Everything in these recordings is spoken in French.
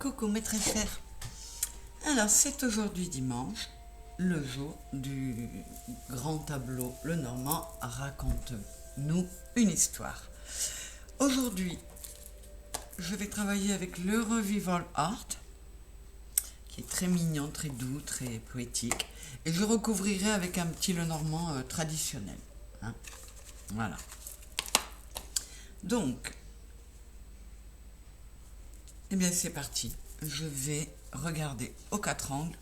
Coucou mes très chers. Alors c'est aujourd'hui dimanche, le jour du grand tableau Le Normand raconte-nous une histoire. Aujourd'hui, je vais travailler avec le Revival Art, qui est très mignon, très doux, très poétique. Et je recouvrirai avec un petit Le Normand traditionnel. Hein. Voilà. Donc, eh bien c'est parti. Je vais regarder aux quatre angles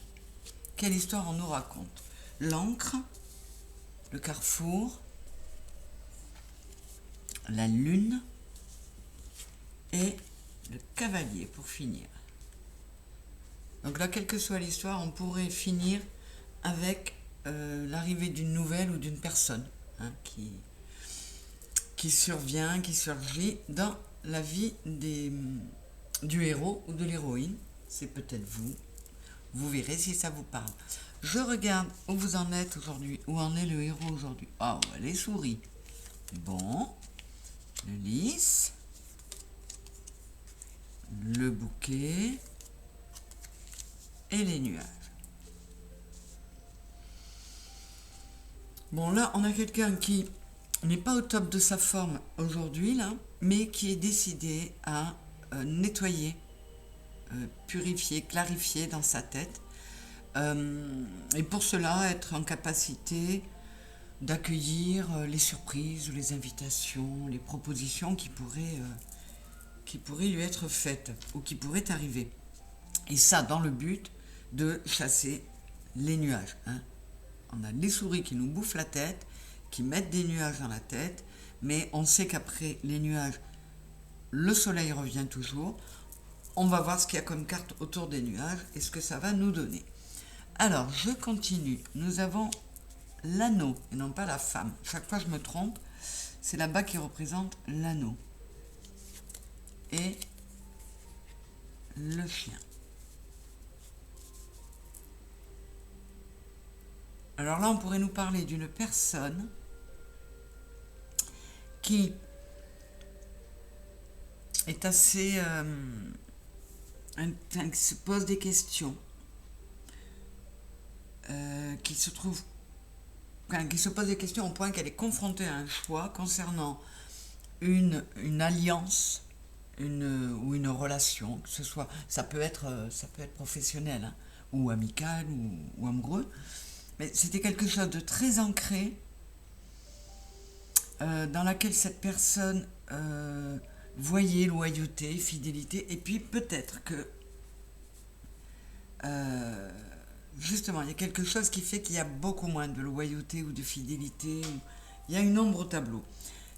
quelle histoire on nous raconte. L'encre, le carrefour, la lune et le cavalier pour finir. Donc là, quelle que soit l'histoire, on pourrait finir avec l'arrivée d'une nouvelle ou d'une personne qui survient, qui surgit dans la vie du héros ou de l'héroïne. C'est peut-être vous. Vous verrez si ça vous parle. Je regarde où vous en êtes aujourd'hui, où en est le héros aujourd'hui. Oh, les souris. Bon. Le lys. Le bouquet. Et les nuages. Bon, là, on a quelqu'un qui n'est pas au top de sa forme aujourd'hui, là, mais qui est décidé à nettoyer, purifier, clarifier dans sa tête. Et pour cela, être en capacité d'accueillir les surprises, les invitations, les propositions qui pourraient lui être faites ou qui pourraient arriver. Et ça, dans le but de chasser les nuages. Hein. On a les souris qui nous bouffent la tête, qui mettent des nuages dans la tête, mais on sait qu'après les nuages, le soleil revient toujours. On va voir ce qu'il y a comme carte autour des nuages et ce que ça va nous donner. Alors, je continue. Nous avons l'anneau et non pas la femme. Chaque fois je me trompe, c'est là-bas qui représente l'anneau. Et le chien. Alors là, on pourrait nous parler d'une personne qui est assez... qui se pose des questions, qui se pose des questions au point qu'elle est confrontée à un choix concernant une alliance ou une relation, que ce soit, ça peut être professionnel, hein, ou amical ou amoureux, mais c'était quelque chose de très ancré dans laquelle cette personne voyait loyauté, fidélité, et puis peut-être que justement il y a quelque chose qui fait qu'il y a beaucoup moins de loyauté ou de fidélité, il y a une ombre au tableau.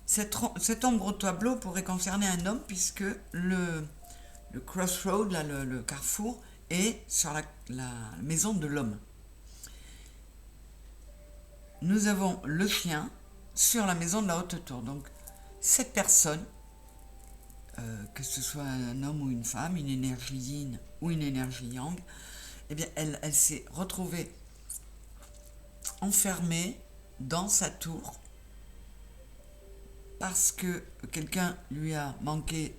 Cette ombre au tableau pourrait concerner un homme puisque le crossroad, là, le carrefour, est sur la maison de l'homme. Nous avons le chien sur la maison de la haute tour. Donc cette personne, que ce soit un homme ou une femme, une énergie yin ou une énergie yang, eh bien elle s'est retrouvée enfermée dans sa tour parce que quelqu'un lui a manqué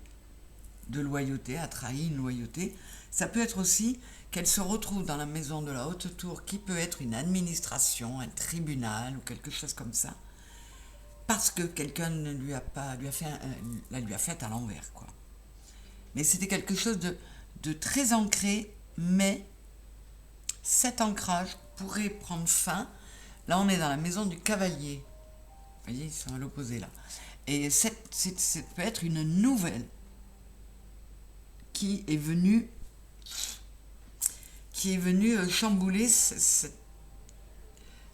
de loyauté, a trahi une loyauté. Ça peut être aussi qu'elle se retrouve dans la maison de la haute tour, qui peut être une administration, un tribunal ou quelque chose comme ça, parce que quelqu'un ne lui a fait à l'envers, quoi. Mais c'était quelque chose de très ancré, mais cet ancrage pourrait prendre fin. Là, on est dans la maison du cavalier. Vous voyez, ils sont à l'opposé là. Et ça peut être une nouvelle qui est venue chambouler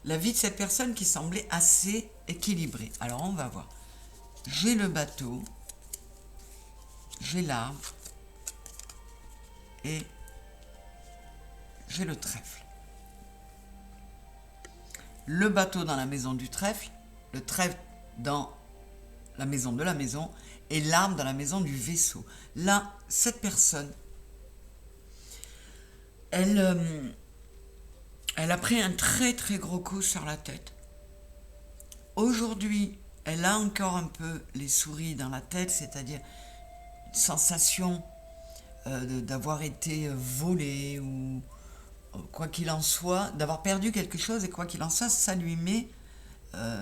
la vie de cette personne qui semblait assez équilibrée. Alors, on va voir. J'ai le bateau, j'ai l'arbre et j'ai le trèfle. Le bateau dans la maison du trèfle, le trèfle dans la maison de la maison et l'arbre dans la maison du vaisseau. Là, cette personne, elle a pris un très très gros coup sur la tête. Aujourd'hui, elle a encore un peu les souris dans la tête, c'est-à-dire une sensation d'avoir été volé ou quoi qu'il en soit, d'avoir perdu quelque chose, et quoi qu'il en soit, ça lui met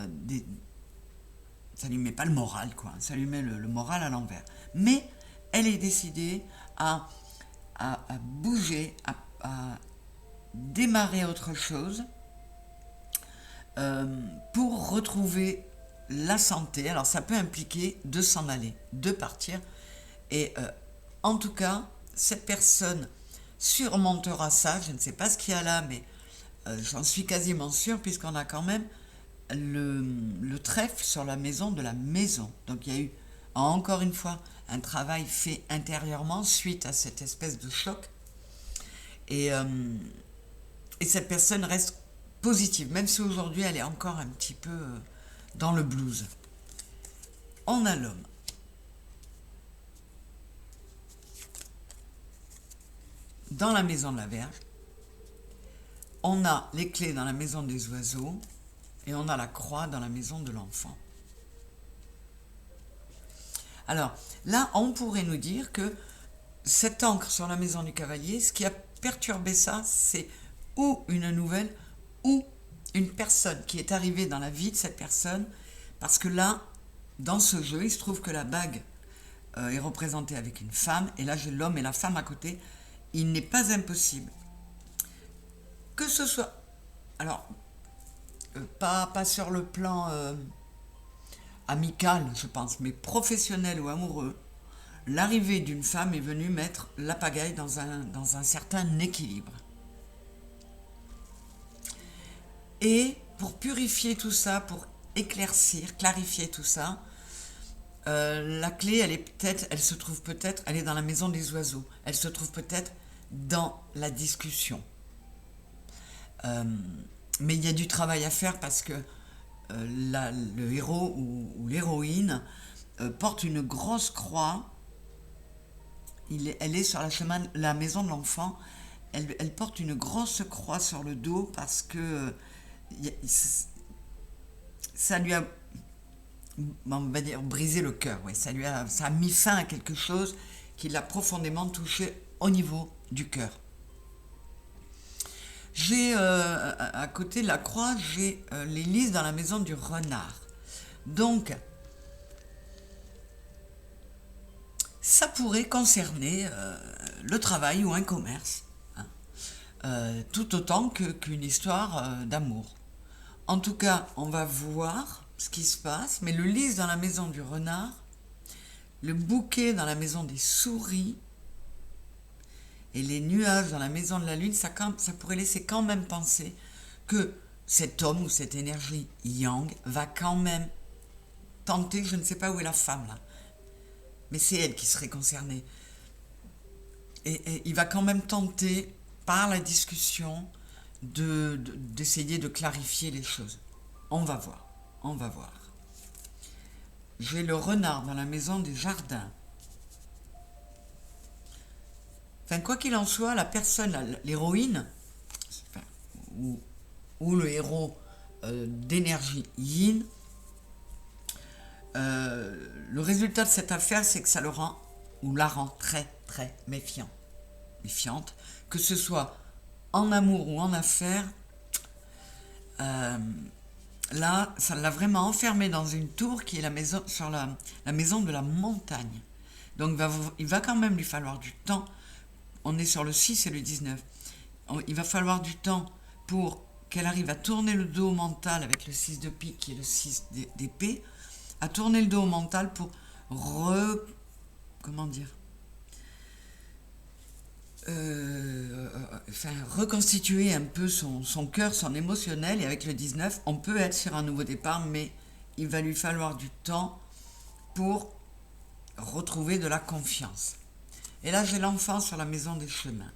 des... ça lui met pas le moral, quoi. Ça lui met le moral à l'envers. Mais elle est décidée à bouger, à démarrer autre chose pour retrouver la santé. Alors ça peut impliquer de s'en aller, de partir. Et en tout cas, cette personne surmontera ça. Je ne sais pas ce qu'il y a là, mais j'en suis quasiment sûre, puisqu'on a quand même le trèfle sur la maison de la maison. Donc il y a eu, encore une fois, un travail fait intérieurement suite à cette espèce de choc. Et cette personne reste positive, même si aujourd'hui elle est encore un petit peu dans le blues. On a l'homme. Dans la maison de la Vierge, on a les clés dans la maison des oiseaux et on a la croix dans la maison de l'enfant. Alors là, on pourrait nous dire que cette encre sur la maison du cavalier, ce qui a perturbé ça, c'est ou une nouvelle ou une personne qui est arrivée dans la vie de cette personne, parce que là, dans ce jeu, il se trouve que la bague est représentée avec une femme, et là j'ai l'homme et la femme à côté. Il n'est pas impossible que ce soit, alors pas sur le plan amical, je pense, mais professionnel ou amoureux, l'arrivée d'une femme est venue mettre la pagaille dans un certain équilibre. Et pour purifier tout ça, pour éclaircir, clarifier tout ça, la clé, elle se trouve peut-être, elle est dans la maison des oiseaux, elle se trouve peut-être dans la discussion. Mais il y a du travail à faire, parce que le héros ou l'héroïne porte une grosse croix. Elle est sur la maison de l'enfant. Elle porte une grosse croix sur le dos, parce que ça lui a, on va dire, brisé le cœur. Ouais. Ça a mis fin à quelque chose qui l'a profondément touché au niveau du cœur. J'ai à côté de la croix, j'ai les lys dans la maison du renard. Donc, ça pourrait concerner le travail ou un commerce, hein, tout autant qu'une histoire d'amour. En tout cas, on va voir ce qui se passe, mais le lys dans la maison du renard, le bouquet dans la maison des souris, et les nuages dans la maison de la lune, ça pourrait laisser quand même penser que cet homme ou cette énergie yang va quand même tenter, je ne sais pas où est la femme là, mais c'est elle qui serait concernée. Et il va quand même tenter, par la discussion, d'essayer de clarifier les choses. On va voir, on va voir. J'ai le renard dans la maison des jardins. Enfin, quoi qu'il en soit, la personne, l'héroïne, enfin, ou le héros d'énergie yin, le résultat de cette affaire, c'est que ça le rend, ou la rend très très méfiante, que ce soit en amour ou en affaires. Là, ça l'a vraiment enfermé dans une tour qui est la maison de la montagne. Donc il va quand même lui falloir du temps. On est sur le 6 et le 19. Il va falloir du temps pour qu'elle arrive à tourner le dos mental avec le 6 de pique, qui est le 6 d'épée, à tourner le dos mental pour reconstituer un peu son cœur, son émotionnel. Et avec le 19, on peut être sur un nouveau départ, mais il va lui falloir du temps pour retrouver de la confiance. Et là, j'ai l'enfant sur la maison des chemins.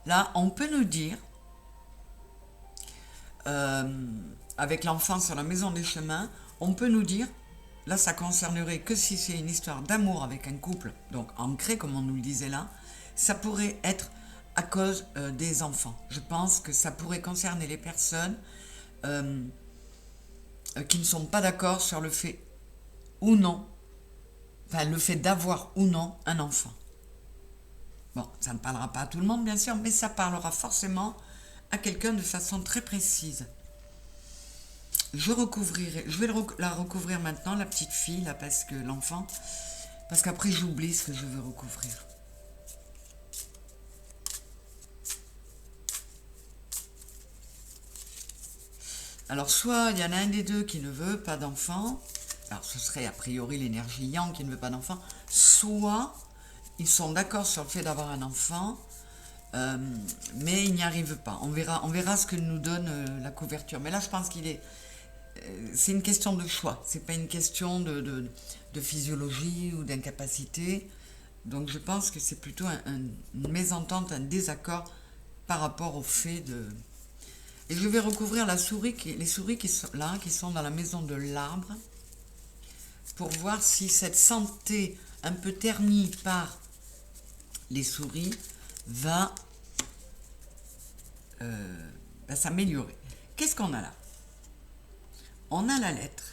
Là, on peut nous dire, avec l'enfant sur la maison des chemins, on peut nous dire, là, ça concernerait que si c'est une histoire d'amour avec un couple, donc ancré, comme on nous le disait là, ça pourrait être à cause des enfants. Je pense que ça pourrait concerner les personnes qui ne sont pas d'accord sur le fait ou non, enfin le fait d'avoir ou non un enfant. Bon, ça ne parlera pas à tout le monde bien sûr, mais ça parlera forcément à quelqu'un de façon très précise. Je vais la recouvrir maintenant, la petite fille, là, parce que l'enfant, parce qu'après j'oublie ce que je veux recouvrir. Alors, soit il y en a un des deux qui ne veut pas d'enfant, alors ce serait a priori l'énergie yang qui ne veut pas d'enfant, soit ils sont d'accord sur le fait d'avoir un enfant, mais ils n'y arrivent pas. On verra ce que nous donne la couverture. Mais là, je pense c'est une question de choix. C'est pas une question de physiologie ou d'incapacité. Donc, je pense que c'est plutôt une mésentente, un désaccord par rapport au fait de. Et je vais recouvrir les souris qui sont là, qui sont dans la maison de l'arbre, pour voir si cette santé un peu ternie par les souris va s'améliorer. Qu'est-ce qu'on a là? On a la lettre,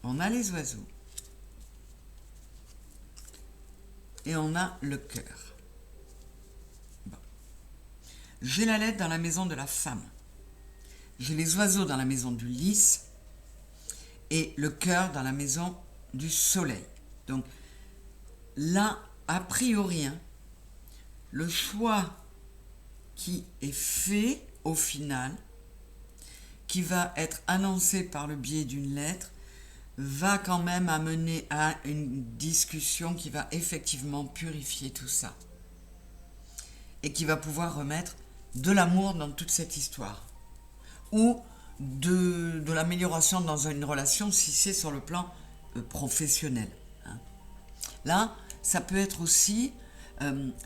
on a les oiseaux, et on a le cœur. Bon. J'ai la lettre dans la maison de la femme, j'ai les oiseaux dans la maison du lys, et le cœur dans la maison du soleil. Donc là, a priori, hein, le choix qui est fait au final, qui va être annoncé par le biais d'une lettre, va quand même amener à une discussion qui va effectivement purifier tout ça. Et qui va pouvoir remettre de l'amour dans toute cette histoire. Ou de l'amélioration dans une relation si c'est sur le plan professionnel. Hein. Là, ça peut être aussi,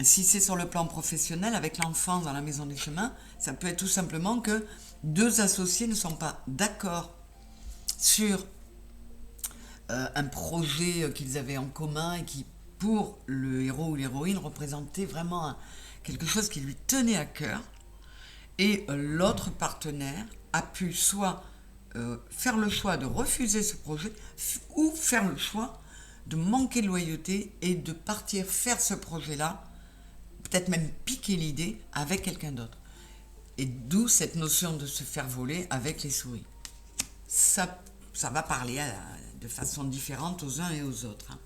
si c'est sur le plan professionnel, avec l'enfant dans la maison des chemins, ça peut être tout simplement que deux associés ne sont pas d'accord sur un projet qu'ils avaient en commun et qui, pour le héros ou l'héroïne, représentait vraiment quelque chose qui lui tenait à cœur. Et l'autre partenaire a pu soit faire le choix de refuser ce projet ou faire le choix de manquer de loyauté et de partir faire ce projet-là, peut-être même piquer l'idée avec quelqu'un d'autre. Et d'où cette notion de se faire voler avec les souris. Ça va parler de façon différente aux uns et aux autres. Hein.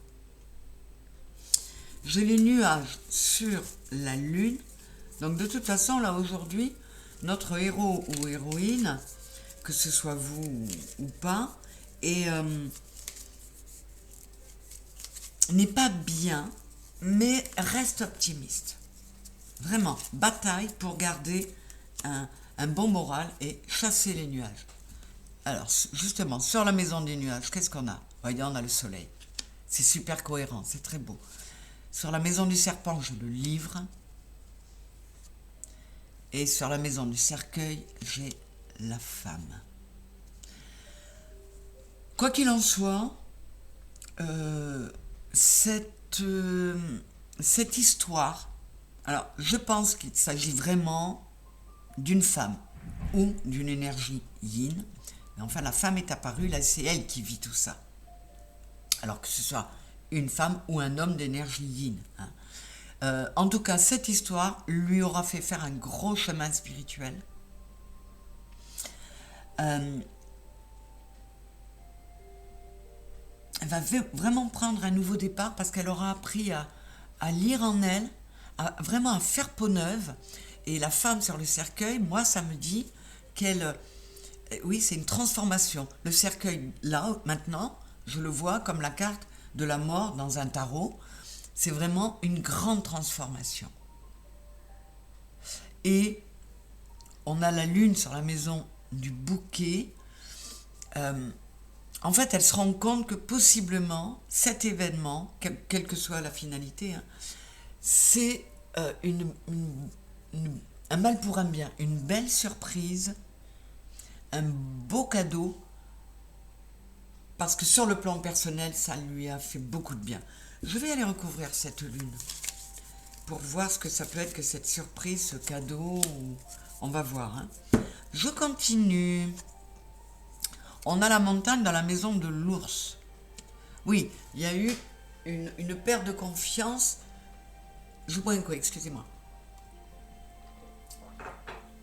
J'ai les nuages sur la lune. Donc de toute façon, là aujourd'hui, notre héros ou héroïne, que ce soit vous ou pas, n'est pas bien, mais reste optimiste. Vraiment, bataille pour garder un bon moral et chasser les nuages. Alors, justement, sur la maison des nuages, qu'est-ce qu'on a? Voyez, on a le soleil. C'est super cohérent, c'est très beau. Sur la maison du serpent, j'ai le livre. Et sur la maison du cercueil, j'ai la femme. Quoi qu'il en soit, cette histoire, alors je pense qu'il s'agit vraiment d'une femme ou d'une énergie yin. Mais enfin, la femme est apparue, là c'est elle qui vit tout ça. Alors que ce soit une femme ou un homme d'énergie yin. Hein. En tout cas, cette histoire lui aura fait faire un gros chemin spirituel. Elle va vraiment prendre un nouveau départ parce qu'elle aura appris à lire en elle, vraiment à faire peau neuve. Et la femme sur le cercueil, moi, ça me dit qu'elle... Oui, c'est une transformation. Le cercueil, là, maintenant, je le vois comme la carte de la mort dans un tarot. C'est vraiment une grande transformation. Et on a la lune sur la maison du bouquet. En fait, elle se rend compte que possiblement, cet événement, quelle que soit la finalité, hein, c'est un mal pour un bien, une belle surprise, un beau cadeau, parce que sur le plan personnel, ça lui a fait beaucoup de bien. Je vais aller recouvrir cette lune pour voir ce que ça peut être que cette surprise, ce cadeau. On va voir. Hein. Je continue. On a la montagne dans la maison de l'ours. Oui, il y a eu une perte de confiance. Je bois un coup, excusez-moi.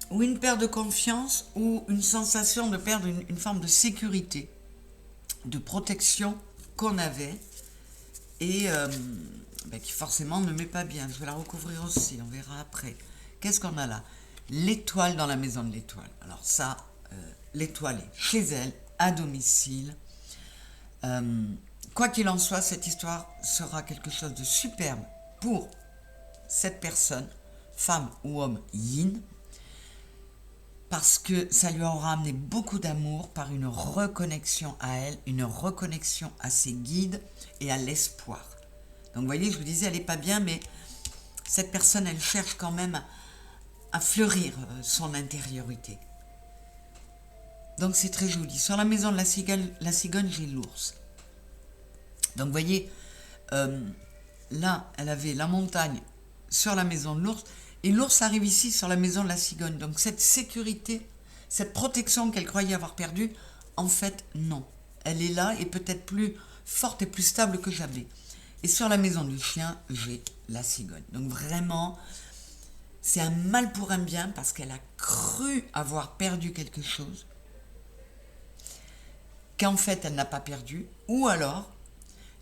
Ou une perte de confiance ou une sensation de perdre une forme de sécurité, de protection qu'on avait et qui forcément ne met pas bien. Je vais la recouvrir aussi, on verra après. Qu'est-ce qu'on a là? L'étoile dans la maison de l'étoile. Alors ça, l'étoile est chez elle, à domicile. Quoi qu'il en soit, cette histoire sera quelque chose de superbe pour cette personne, femme ou homme yin, parce que ça lui aura amené beaucoup d'amour par une reconnexion à elle, une reconnexion à ses guides et à l'espoir. Donc vous voyez, je vous disais, elle n'est pas bien, mais cette personne, elle cherche quand même à fleurir son intériorité. Donc c'est très joli. Sur la maison de la cigogne, j'ai l'ours. Donc vous voyez, là, elle avait la montagne sur la maison de l'ours, et l'ours arrive ici sur la maison de la cigogne. Donc cette sécurité, cette protection qu'elle croyait avoir perdue, en fait, non. Elle est là et peut-être plus forte et plus stable que jamais. Et sur la maison du chien, j'ai la cigogne. Donc vraiment, c'est un mal pour un bien parce qu'elle a cru avoir perdu quelque chose qu'en fait, elle n'a pas perdu. Ou alors,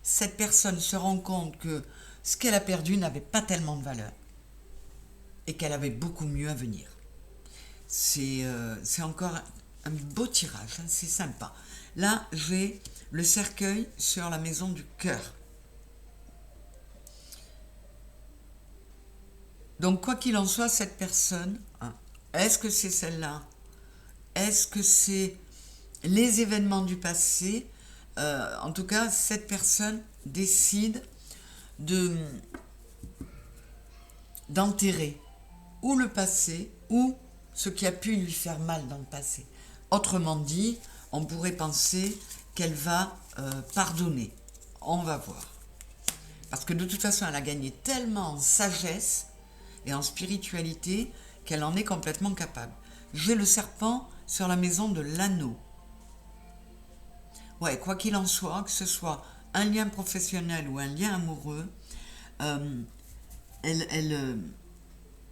cette personne se rend compte que ce qu'elle a perdu n'avait pas tellement de valeur et qu'elle avait beaucoup mieux à venir. C'est encore un beau tirage, hein, c'est sympa. Là, j'ai le cercueil sur la maison du cœur. Donc, quoi qu'il en soit, cette personne, hein, est-ce que c'est celle-là? Est-ce que c'est les événements du passé? En tout cas, cette personne décide d'enterrer ou le passé ou ce qui a pu lui faire mal dans le passé. Autrement dit, on pourrait penser qu'elle va pardonner. On va voir. Parce que de toute façon, elle a gagné tellement en sagesse et en spiritualité qu'elle en est complètement capable. J'ai le serpent sur la maison de l'anneau. Ouais, quoi qu'il en soit, que ce soit un lien professionnel ou un lien amoureux,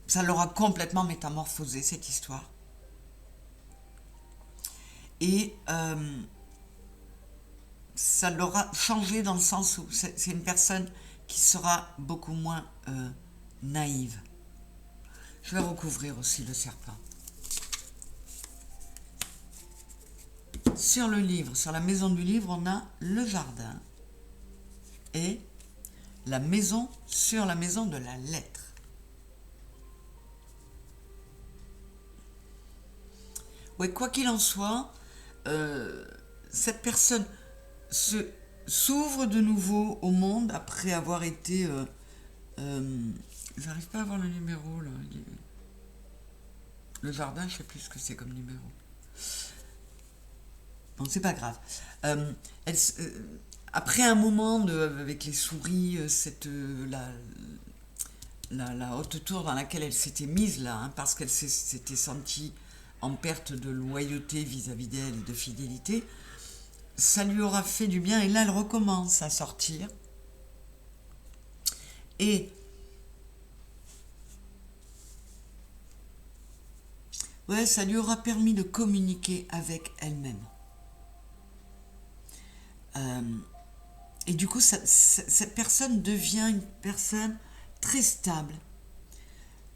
ça l'aura complètement métamorphosé, cette histoire. Et ça l'aura changé dans le sens où c'est une personne qui sera beaucoup moins naïve. Je vais recouvrir aussi le serpent. Sur le livre, sur la maison du livre, on a le jardin et la maison sur la maison de la lettre. Ouais, quoi qu'il en soit, cette personne s'ouvre de nouveau au monde après avoir été... j'arrive pas à voir le numéro là. Le jardin, je sais plus ce que c'est comme numéro. Bon, c'est pas grave. Après un moment avec les souris, la haute tour dans laquelle elle s'était mise là, hein, parce qu'elle s'était sentie en perte de loyauté vis-à-vis d'elle et de fidélité, ça lui aura fait du bien. Et là, elle recommence à sortir. Et ouais, ça lui aura permis de communiquer avec elle-même. Et du coup, cette personne devient une personne très stable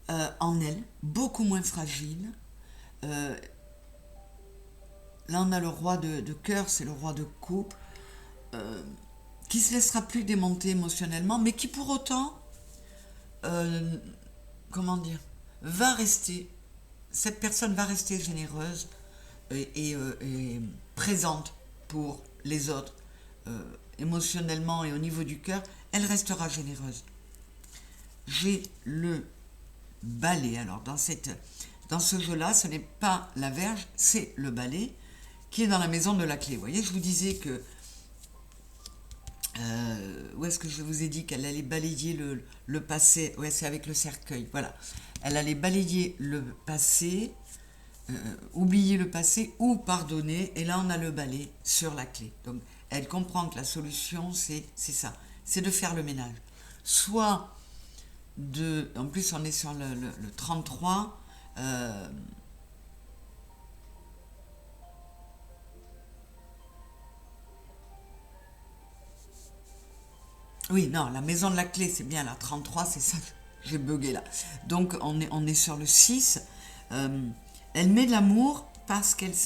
en elle, beaucoup moins fragile. Là, on a le roi de cœur, c'est le roi de coupe, qui se laissera plus démonter émotionnellement, mais qui pour autant, comment dire, cette personne va rester généreuse et présente pour les autres, émotionnellement et au niveau du cœur, elle restera généreuse. J'ai le balai. Alors dans ce jeu-là, ce n'est pas la verge, c'est le balai qui est dans la maison de la clé. Vous voyez, je vous disais que où est-ce que je vous ai dit qu'elle allait balayer le passé? Ouais, c'est avec le cercueil, voilà. Elle allait balayer le passé oublier le passé ou pardonner. Et là, on a le balai sur la clé. Donc, elle comprend que la solution, c'est ça. C'est de faire le ménage. Soit en plus, on est sur le 33. Oui, non, la maison de la clé, c'est bien la 33, c'est ça. J'ai bugué là. Donc, on est sur le 6. Elle met de l'amour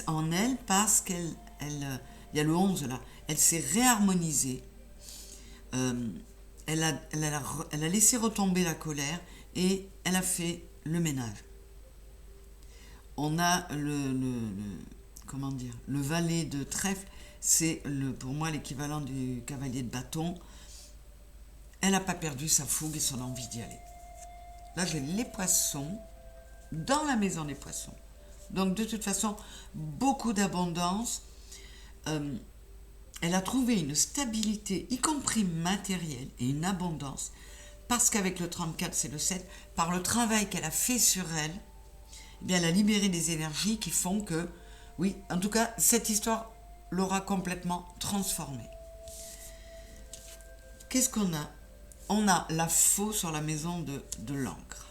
en elle, parce qu'elle. Il y a le 11 là. Elle s'est réharmonisée. Elle a laissé retomber la colère et elle a fait le ménage. On a comment dire, le valet de trèfle, c'est pour moi l'équivalent du cavalier de bâton. Elle n'a pas perdu sa fougue et son envie d'y aller. Là, j'ai les poissons dans la maison des poissons. Donc, de toute façon, beaucoup d'abondance. Elle a trouvé une stabilité, y compris matérielle, et une abondance, parce qu'avec le 34, c'est le 7, par le travail qu'elle a fait sur elle, eh bien, elle a libéré des énergies qui font que, oui, en tout cas, cette histoire l'aura complètement transformée. Qu'est-ce qu'on a? On a la faux sur la maison de l'encre.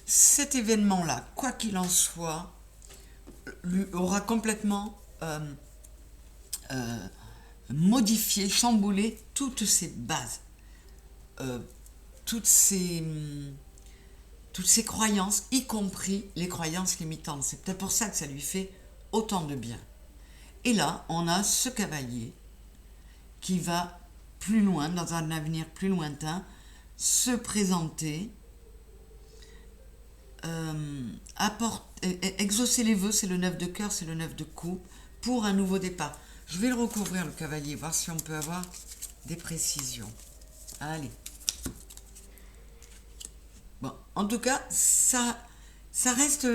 Cet événement-là, quoi qu'il en soit, lui aura complètement modifié, chamboulé toutes ses bases, toutes ses croyances, y compris les croyances limitantes. C'est peut-être pour ça que ça lui fait autant de bien. Et là, on a ce cavalier qui va plus loin, dans un avenir plus lointain, se présenter, exaucer les vœux, c'est le 9 de cœur, c'est le 9 de coupe, pour un nouveau départ. Je vais le recouvrir, le cavalier, voir si on peut avoir des précisions. Allez. Bon, en tout cas, ça reste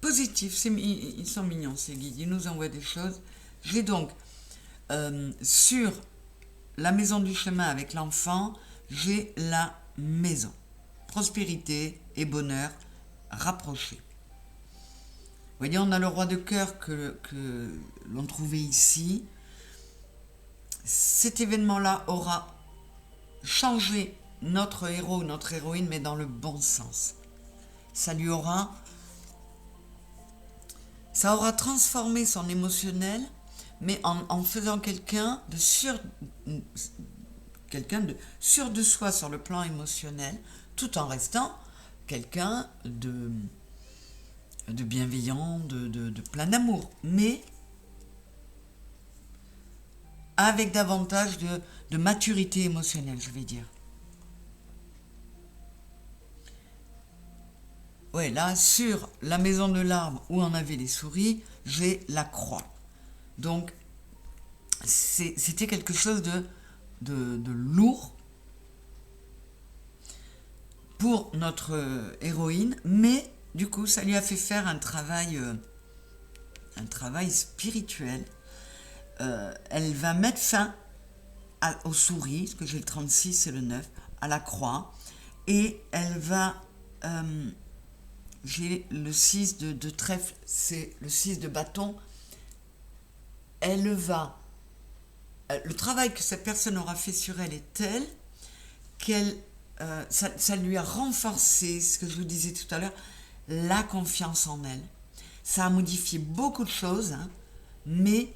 positif. Ils sont mignons, ces guides. Ils nous envoient des choses. J'ai donc, sur la maison du chemin avec l'enfant, j'ai la maison. Prospérité et bonheur rapprochés. Vous voyez, on a le roi de cœur que l'on trouvait ici. Cet événement-là aura changé notre héros, notre héroïne, mais dans le bon sens. Ça aura transformé son émotionnel, mais en faisant quelqu'un de sûr de soi sur le plan émotionnel, tout en restant quelqu'un de bienveillant, de plein d'amour, mais avec davantage de maturité émotionnelle, je vais dire. Ouais, là, sur la maison de l'arbre où on avait les souris, j'ai la croix. Donc, c'était quelque chose de lourd pour notre héroïne, mais du coup, ça lui a fait faire un travail spirituel. Elle va mettre fin aux souris, parce que j'ai le 36 et le 9, à la croix, et elle va... j'ai le 6 de trèfle, c'est le 6 de bâton. Elle va... le travail que cette personne aura fait sur elle est tel qu'elle... ça lui a renforcé, ce que je vous disais tout à l'heure, la confiance en elle. Ça a modifié beaucoup de choses, hein, mais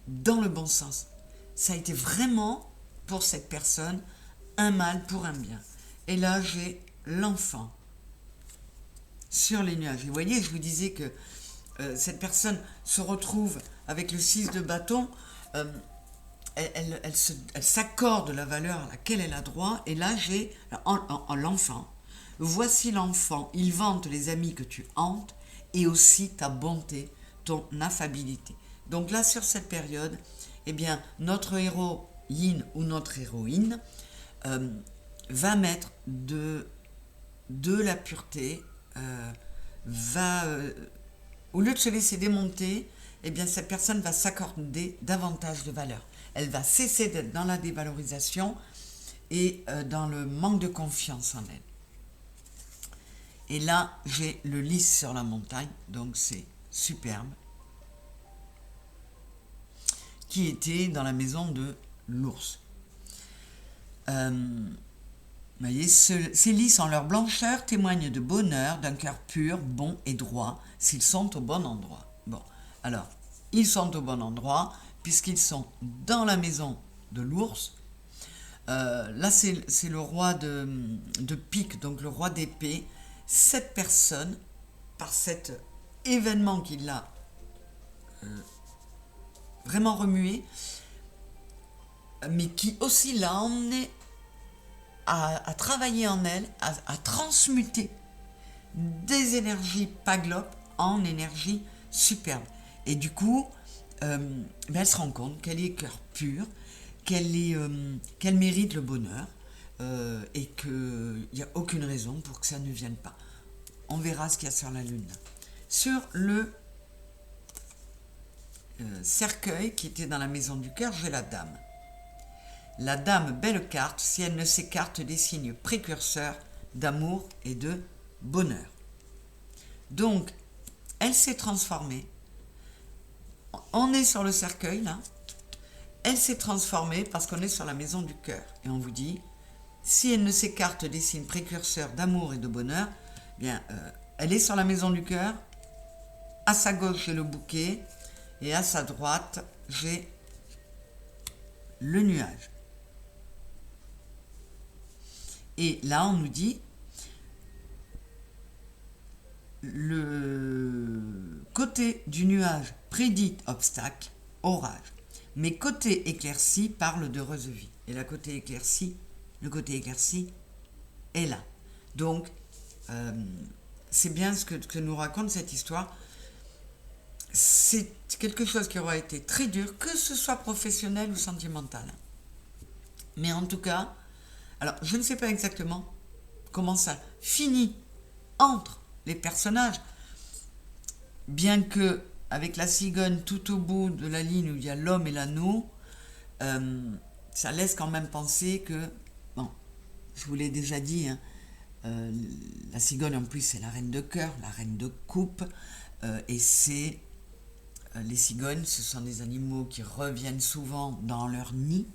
dans le bon sens. Ça a été vraiment, pour cette personne, un mal pour un bien. Et là, j'ai l'enfant sur les nuages. Et vous voyez, je vous disais que cette personne se retrouve avec le 6 de bâton. Elle s'accorde la valeur à laquelle elle a droit. Et là, j'ai l'enfant. Voici l'enfant. Il vante les amis que tu hantes et aussi ta bonté, ton affabilité. Donc là, sur cette période, eh bien, notre héroïne ou notre héroïne va mettre de la pureté, au lieu de se laisser démonter, eh bien, cette personne va s'accorder davantage de valeur. Elle va cesser d'être dans la dévalorisation et dans le manque de confiance en elle. Et là, j'ai le lys sur la montagne, donc c'est superbe, qui était dans la maison de l'ours. Vous voyez, ces lys en leur blancheur témoignent de bonheur, d'un cœur pur, bon et droit, s'ils sont au bon endroit. Bon, alors, ils sont au bon endroit, puisqu'ils sont dans la maison de l'ours. Là, c'est le roi de pique, donc le roi d'épée. Cette personne, par cet événement qui l'a vraiment remué, mais qui aussi l'a emmené à travailler en elle, à transmuter des énergies paglopes en énergie superbe. Et du coup, elle se rend compte qu'elle est cœur pur, qu'elle mérite le bonheur et qu'il n'y a aucune raison pour que ça ne vienne pas. On verra ce qu'il y a sur la lune. Sur le cercueil qui était dans la maison du cœur, j'ai la dame. La dame, belle carte, si elle ne s'écarte des signes précurseurs d'amour et de bonheur. Donc, elle s'est transformée. On est sur le cercueil, là. Elle s'est transformée parce qu'on est sur la maison du cœur. Et on vous dit, si elle ne s'écarte des signes précurseurs d'amour et de bonheur, bien, elle est sur la maison du cœur. À sa gauche, j'ai le bouquet. Et à sa droite, j'ai le nuage. Et là, on nous dit, le côté du nuage prédit obstacle, orage. Mais côté éclairci parle d'heureuse vie. Et le côté éclairci est là. Donc, c'est bien ce que nous raconte cette histoire. C'est quelque chose qui aura été très dur, que ce soit professionnel ou sentimental. Mais en tout cas, alors je ne sais pas exactement comment ça finit entre les personnages, bien que avec la cigogne tout au bout de la ligne où il y a l'homme et l'anneau, ça laisse quand même penser que, bon, je vous l'ai déjà dit, hein, la cigogne en plus c'est la reine de cœur, la reine de coupe, et c'est les cigognes, ce sont des animaux qui reviennent souvent dans leur nid,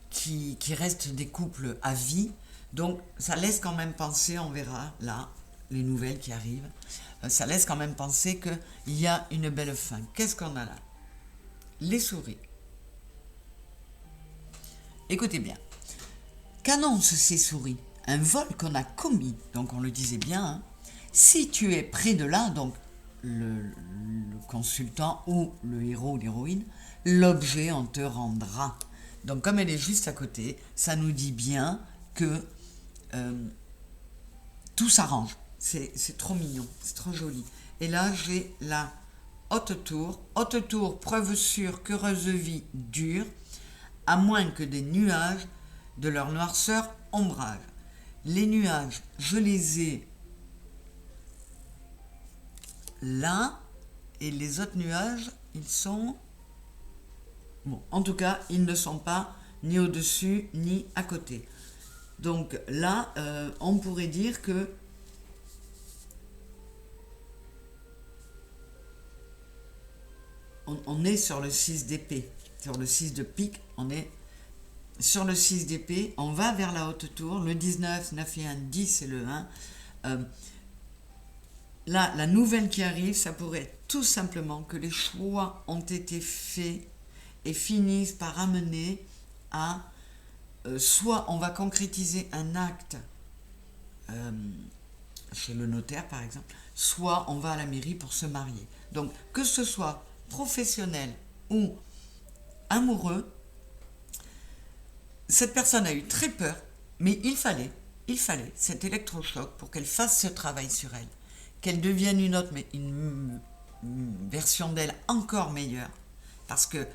qui restent des couples à vie, donc ça laisse quand même penser, on verra là, les nouvelles qui arrivent, ça laisse quand même penser qu'il y a une belle fin. Qu'est-ce qu'on a là? Les souris. Écoutez bien. Qu'annoncent ces souris? Un vol qu'on a commis, donc on le disait bien, hein. Si tu es près de là, donc le consultant ou le héros ou l'héroïne, l'objet on te rendra. Donc comme elle est juste à côté, ça nous dit bien que tout s'arrange. C'est trop mignon, c'est trop joli. Et là, j'ai la haute tour. Haute tour, preuve sûre qu'heureuse vie dure, à moins que des nuages de leur noirceur ombrage. Les nuages, je les ai là, et les autres nuages, ils sont... Bon, en tout cas, ils ne sont pas ni au-dessus, ni à côté. Donc là, on pourrait dire que on est sur le 6 d'épée, sur le 6 de pique, on est sur le 6 d'épée, on va vers la haute tour, le 19, 9 et 1, 10 et le 1. Là, la nouvelle qui arrive, ça pourrait être tout simplement que les choix ont été faits et finissent par amener à soit on va concrétiser un acte chez le notaire par exemple, soit on va à la mairie pour se marier. Donc que ce soit professionnel ou amoureux, cette personne a eu très peur, mais il fallait cet électrochoc pour qu'elle fasse ce travail sur elle, qu'elle devienne une autre, mais une version d'elle encore meilleure, parce que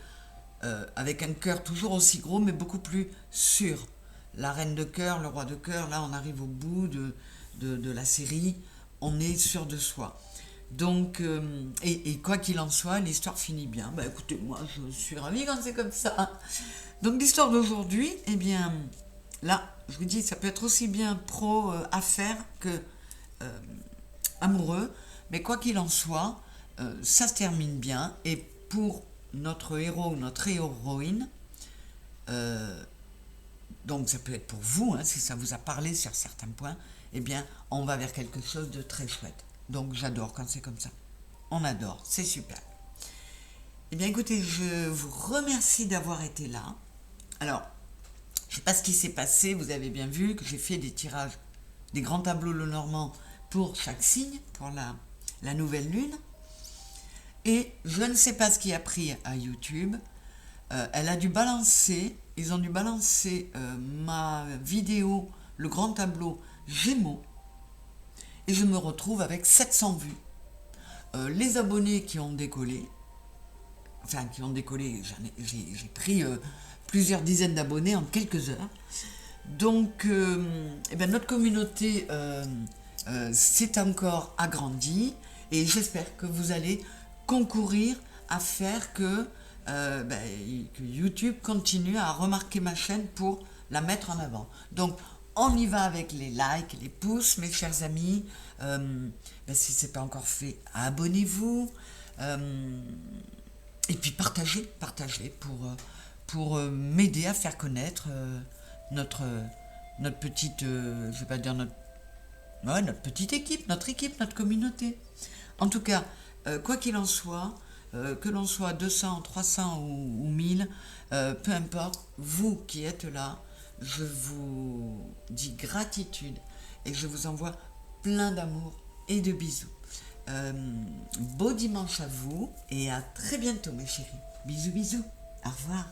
avec un cœur toujours aussi gros, mais beaucoup plus sûr. La reine de cœur, le roi de cœur, là on arrive au bout de la série, on est sûr de soi. Donc, et quoi qu'il en soit, l'histoire finit bien. Bah écoutez, moi je suis ravie quand c'est comme ça. Donc l'histoire d'aujourd'hui, eh bien, là, je vous dis, ça peut être aussi bien pro affaires que amoureux. Mais quoi qu'il en soit, ça se termine bien. Et pour notre héros ou notre héroïne, donc ça peut être pour vous, hein, si ça vous a parlé sur certains points, eh bien, on va vers quelque chose de très chouette. Donc j'adore quand c'est comme ça. On adore, c'est super. Eh bien écoutez, je vous remercie d'avoir été là. Alors, je ne sais pas ce qui s'est passé, vous avez bien vu que j'ai fait des tirages, des grands tableaux Lenormand pour chaque signe, pour la nouvelle lune. Et je ne sais pas ce qui a pris à YouTube. Elle a dû balancer, ils ont dû balancer ma vidéo, le grand tableau Gémeaux. Et je me retrouve avec 700 vues. Les abonnés qui ont décollé, j'ai pris plusieurs dizaines d'abonnés en quelques heures. Donc, notre communauté s'est encore agrandie et j'espère que vous allez concourir à faire que YouTube continue à remarquer ma chaîne pour la mettre en avant. Donc, on y va avec les likes, les pouces, mes chers amis. Si ce n'est pas encore fait, abonnez-vous. Et puis partagez pour m'aider à faire connaître notre petite, je vais pas dire notre petite équipe, notre communauté. En tout cas, quoi qu'il en soit, que l'on soit 200, 300 ou 1000, peu importe, vous qui êtes là, je vous dis gratitude et je vous envoie plein d'amour et de bisous. Beau dimanche à vous et à très bientôt mes chéris. Bisous bisous. Au revoir.